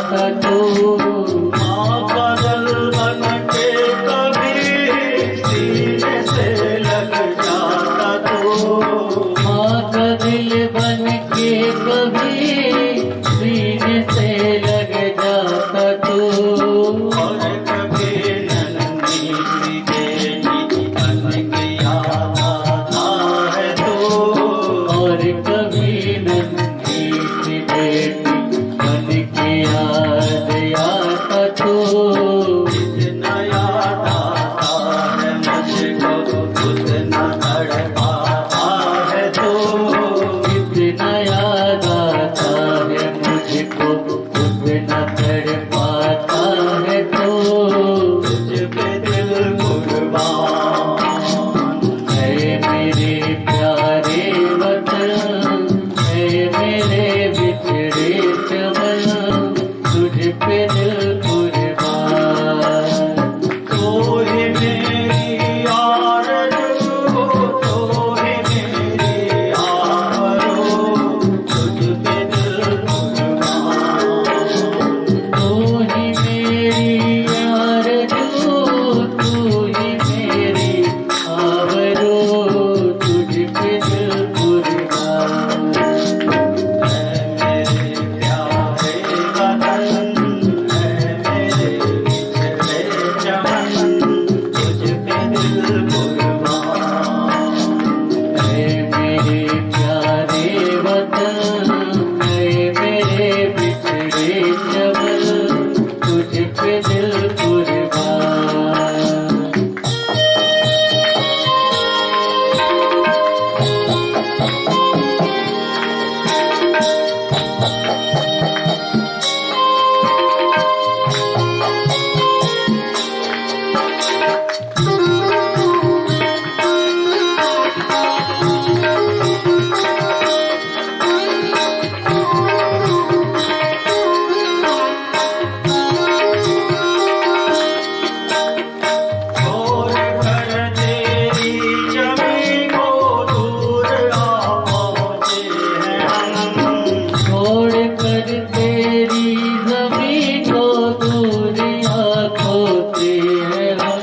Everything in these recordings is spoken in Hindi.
जाता तू। माँ का दिल बन के कभी सीने से लग जाता तू। माँ का दिल बन के कभी सीने से लग जाता तू। और कभी नन्ही सी बेटी बन के याद आता है तू। और कभी नन्ही सी बेटी बन के याद आता तू। जितना याद आता है मुझको उतना तड़पाता है तू। इतना याद आता है मुझको उतना तड़पाता है तू। तुझ पे दिल कुर्बान है मेरे प्यारे वतन, है मेरे बिछड़े चमन, तुझ पे दिल कुर्बान। तो ही मेरी आरज़ू, तो ही मेरी आरज़ू, तुझ पे दिल कुर्बान। तू ही मेरी आरज़ू, तू ही मेरी आबरू, तुझ पे दिल कुर्बान। है मेरे प्यारे वतन, है मेरे बिछड़े चमन, तुझ पे दिल कुर्बान। है मेरे प्यारे वतन, है मेरे बिछड़े चमन, तुझ पे दिल कुर्बान। छोड़ कर तेरी जमी को दूर आ पहुँचे हैं हम। छोड़ कर तेरी ज़मीं को दूर आँखों से है हम।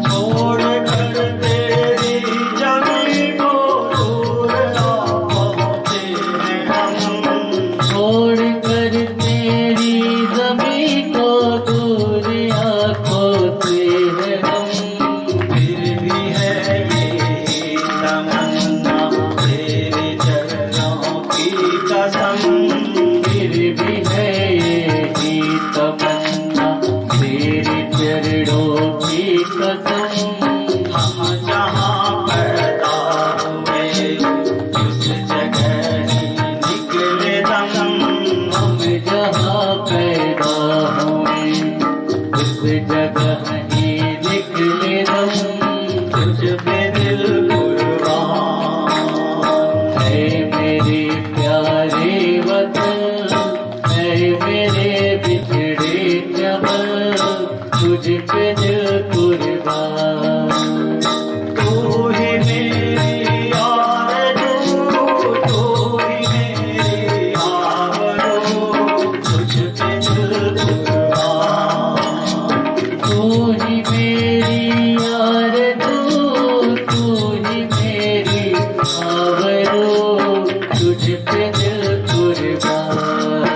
छोड़ कर तेरी जमी को दूर आ पहुँचे हैं हम। छोड़ कर तेरी ज़मीं को दूर आँखों से है हम। फिर भी है ये तमन्ना तेरे चरणों की कसम। फिर भी है यही तमन्ना तेरे चरणों की कसम। हम जहाँ पैदा हुए उस जगह ही निकले दम। हम जहाँ पैदा हुए उस जगह ही निकले दम। तुझ पे दिल कुर्बान। है मेरे प्यारे वतन, है मेरे बिछड़े चमन, तुझ पे दिल कुर्बान। तू ही मेरी आरज़ू, तू ही मेरी आबरू, तुझ पे दिल कुर्बान। तू ही मेरी आरज़ू, तू ही मेरी आबरू, तुझ पे दिल कुर्बान।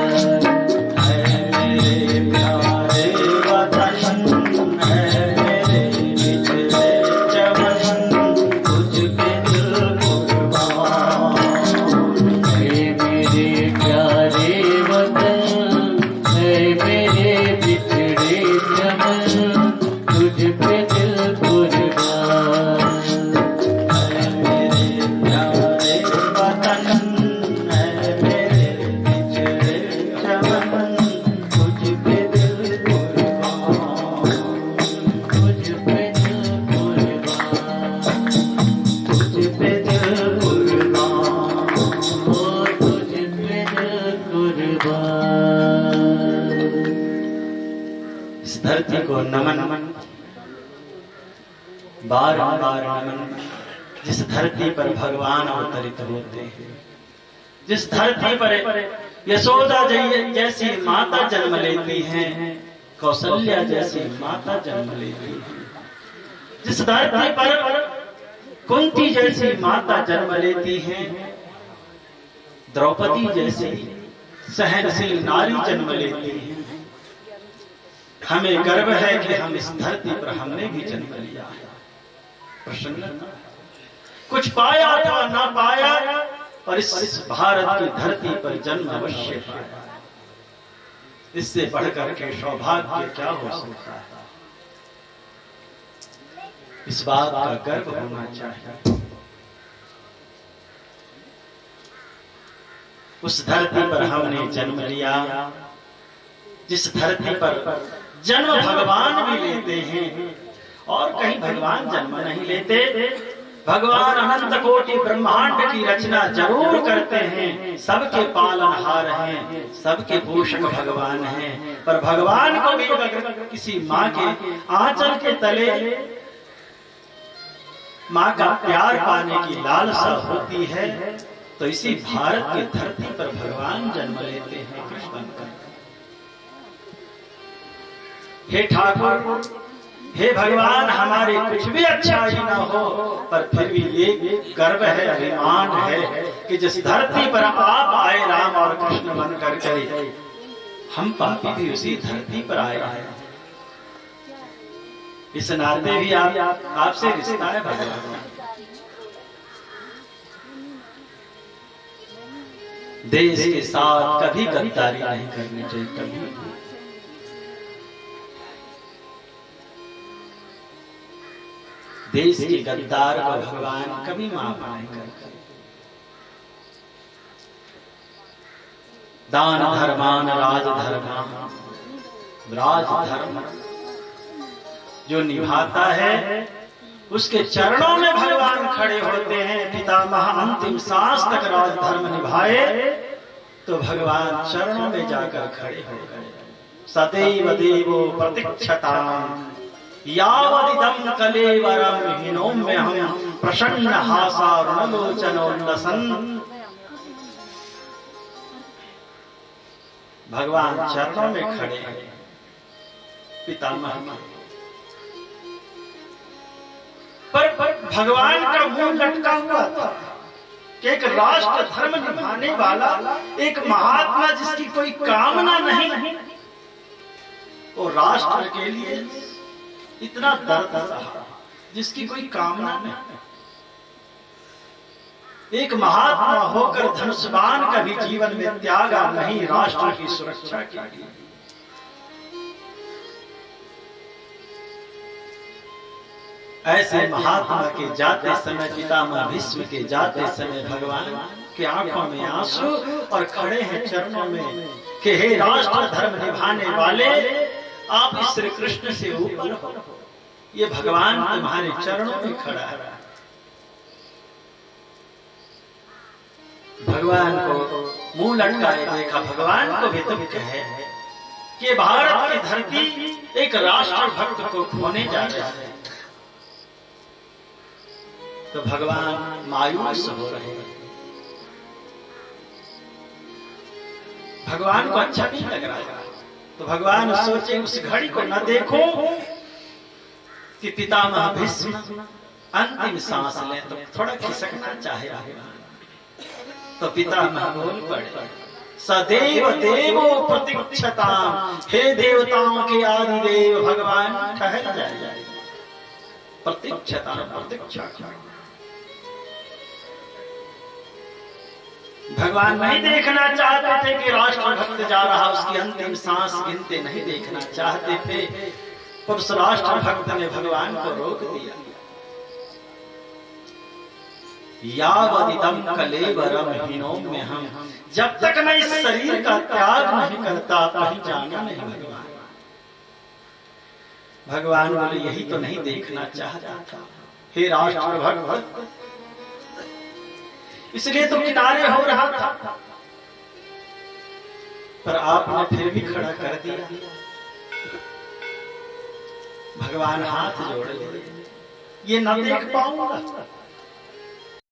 है मेरे प्यारे वतन, है मेरे बिछड़े चमन, तुझ पे दिल कुर्बान। है मेरे प्यारे वतन, है मेरे बिछड़े चमन, तुझ पे दिल कुर्बान। है मेरे प्यारे वतन, है मेरे बिछड़े चमन, तुझ पे दिल कुर्बान। तुझ पे दिल कुर्बान। तुझ पे दिल कुर्बान। ओ तुझ पे दिल कुर्बान। इस धरती को नमन, बारंबार नमन। जिस धरती पर भगवान अवतरित होते हैं, जिस धरती पर यशोदा जैसी माता जन्म लेती हैं, कौशल्या जैसी माता जन्म लेती है। जिस धरती पर कुंती जैसी माता जन्म लेती हैं, द्रौपदी जैसी सहनशील नारी जन्म लेती है। हमें गर्व है कि हम इस धरती पर हमने भी जन्म लिया है। प्रसन्न कुछ पाया था ना पाया, पर इस भारत की धरती पर जन्म अवश्य पाया। इससे बढ़कर के सौभाग्य क्या हो सकता है। इस बात का गर्व होना चाहिए। उस धरती पर हमने जन्म लिया, जिस धरती पर जन्म भगवान भी लेते हैं, और कहीं भगवान जन्म नहीं लेते। भगवान अनंत कोटि ब्रह्मांड की रचना जरूर करते हैं, सबके पालनहार हैं, सबके पोषक भगवान हैं, पर भगवान को भी अगर किसी माँ के आंचल के तले माँ का प्यार पाने की लालसा होती है, तो इसी भारत की धरती पर भगवान जन्म लेते हैं कृष्ण का। हे ठाकुर, हे भगवान, हमारे कुछ भी अच्छा ही ना हो, पर फिर भी ये गर्व है, अभिमान है कि जिस धरती पर आप आए राम और कृष्ण बनकर चले, हम पापी भी उसी धरती पर आए हैं। इस नाते भी आपसे रिश्ता है भगवान। देश के साथ कभी गद्दारी नहीं करनी चाहिए, कभी। देश के गद्दार को भगवान कभी माफ नहीं करते। दान धर्मान राजधर्मान, राजधर्म जो निभाता है उसके चरणों में भगवान खड़े होते हैं। पितामह अंतिम सांस तक राजधर्म निभाए तो भगवान चरणों में जाकर खड़े हो गए। सदैव देवो प्रतीक्षताम् यावदिदं कलेवरं हिनोम्यहं प्रसन्न हासारुणलोचनोल्लसन्। भगवान चरणों में खड़े हैं पितामह। पर भगवान का मुंह लटका हुआ था कि एक राष्ट्र धर्म निभाने वाला एक महात्मा जिसकी कोई कामना नहीं, वो राष्ट्र के लिए इतना दर्द सहा जिसकी कोई कामना नहीं। एक महात्मा होकर धनुष्यबाण कभी जीवन में त्यागा नहीं राष्ट्र की सुरक्षा के लिए। ऐसे महात्मा के जाते समय, पितामह भीष्म के जाते समय भगवान की आंखों में आंसू और खड़े हैं चरणों में कि हे राष्ट्र धर्म निभाने वाले, आप इस श्री कृष्ण से ऊपर हो। ये भगवान तुम्हारे चरणों में खड़ा है। भगवान को मुंह लटकाए देखा। भगवान को भी तुम कहे कि भारत की धरती एक राष्ट्र भक्त को खोने जा रही है, तो भगवान मायूस हो रहे हैं। भगवान को अच्छा नहीं लग रहा है, तो भगवान सोचे उस घड़ी को न देखो कि पितामह भीष्म अंतिम सांस ले, तो थोड़ा खिसकना चाहे भगवान। तो पितामह बोल पड़े, सदैव देवो प्रतीक्षताम्। हे देवताओं के आदि देव भगवान ठहर जाए, प्रतीक्षताम्, प्रतीक्षा। भगवान नहीं देखना चाहते थे कि राष्ट्र भक्त जा रहा, उसकी अंतिम सांस गिनते नहीं देखना चाहते थे, पर उस राष्ट्र भक्त ने भगवान को रोक दिया। यावदिदं कलेवरं हिनोम्यहं, जब तक मैं इस शरीर का त्याग नहीं करता कहीं जाना नहीं। भगवान बोले यही तो नहीं देखना चाहता था हे राष्ट्र भक्त, इसलिए तो किनारे हो रहा था, पर आपने फिर भी खड़ा कर दिया। भगवान हाथ जोड़ लिए, ये न देख पाऊंगा,